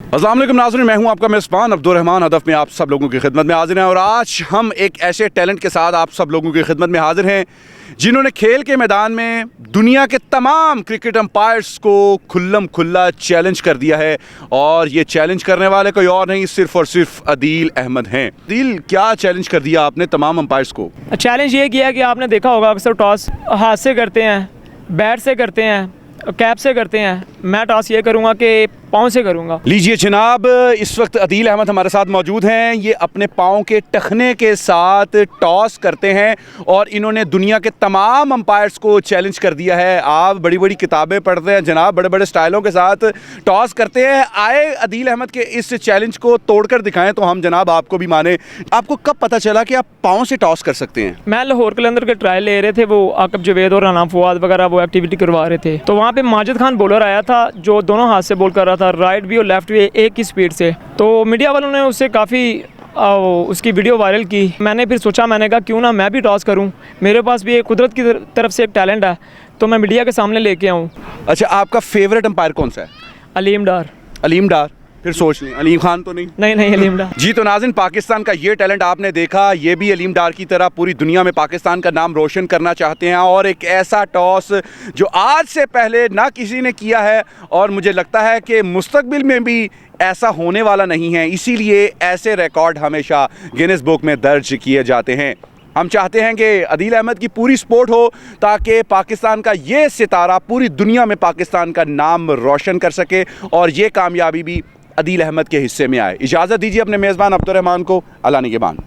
अस्सलाम वालेकुम नाज़रीन, मैं हूं आपका मेज़बान अब्दुर्रहमान हदफ में आप सब लोगों की खिदमत में हाजिर हैं। और आज हम एक ऐसे टैलेंट के साथ आप सब लोगों की खिदमत में हाजिर हैं जिन्होंने खेल के मैदान में दुनिया के तमाम क्रिकेट अंपायर्स को खुल्लम खुल्ला चैलेंज कर दिया है। और ये चैलेंज करने वाले कोई और नहीं, सिर्फ और सिर्फ अदील अहमद हैं। अदील, क्या चैलेंज कर दिया आपने तमाम अंपायर्स को? चैलेंज ये किया कि आपने देखा होगा अक्सर टॉस हाथ से करते हैं, बैट से करते हैं, कैप से करते हैं। मैं टॉस ये करूँगा कि पाँव से करूँगा। लीजिए जनाब, इस वक्त अदील अहमद हमारे साथ मौजूद हैं। ये अपने पाँव के टखने के साथ टॉस करते हैं और इन्होंने दुनिया के तमाम अंपायर्स को चैलेंज कर दिया है। आप बड़ी बड़ी किताबें पढ़ते हैं जनाब, बड़े बड़े स्टाइलों के साथ टॉस करते हैं। आए अदील अहमद के इस चैलेंज को तोड़कर दिखाएं तो हम जनाब आपको भी माने। आपको कब पता चला कि आप पाँव से टॉस कर सकते हैं? मैं लाहौर कलंदर के ट्रायल ले रहे थे, वो आकब जवेद और राना फवाद वगैरह वो एक्टिविटी करवा रहे थे। तो वहाँ पे माजिद खान बॉलर आया था जो दोनों हाथ से बॉल कर रहा था, राइट भी और लेफ्ट भी एक ही स्पीड से। तो मीडिया वालों ने उससे काफ़ी उसकी वीडियो वायरल की। मैंने फिर सोचा, मैंने कहा क्यों ना मैं भी टॉस करूं, मेरे पास भी एक कुदरत की तरफ से एक टैलेंट है, तो मैं मीडिया के सामने लेके आऊं। अच्छा, आपका फेवरेट अंपायर कौन सा है? अलीम डार। अलीम डार? फिर सोच लें, अलीम खान तो नहीं? नहीं, अलीम डार। जी, तो नाज़रीन, पाकिस्तान का ये टैलेंट आपने देखा। ये भी अलीम डार की तरह पूरी दुनिया में पाकिस्तान का नाम रोशन करना चाहते हैं और एक ऐसा टॉस जो आज से पहले ना किसी ने किया है और मुझे लगता है कि मुस्तकबिल में भी ऐसा होने वाला नहीं है। इसीलिए ऐसे रिकॉर्ड हमेशा गिनीज बुक में दर्ज किए जाते हैं। हम चाहते हैं कि अदील अहमद की पूरी सपोर्ट हो ताकि पाकिस्तान का ये सितारा पूरी दुनिया में पाकिस्तान का नाम रोशन कर सके और ये कामयाबी भी अदील अहमद के हिस्से में आए। इजाज़त दीजिए अपने मेज़बान अब्दुर्रहमान को। अल्लाह निगहबान।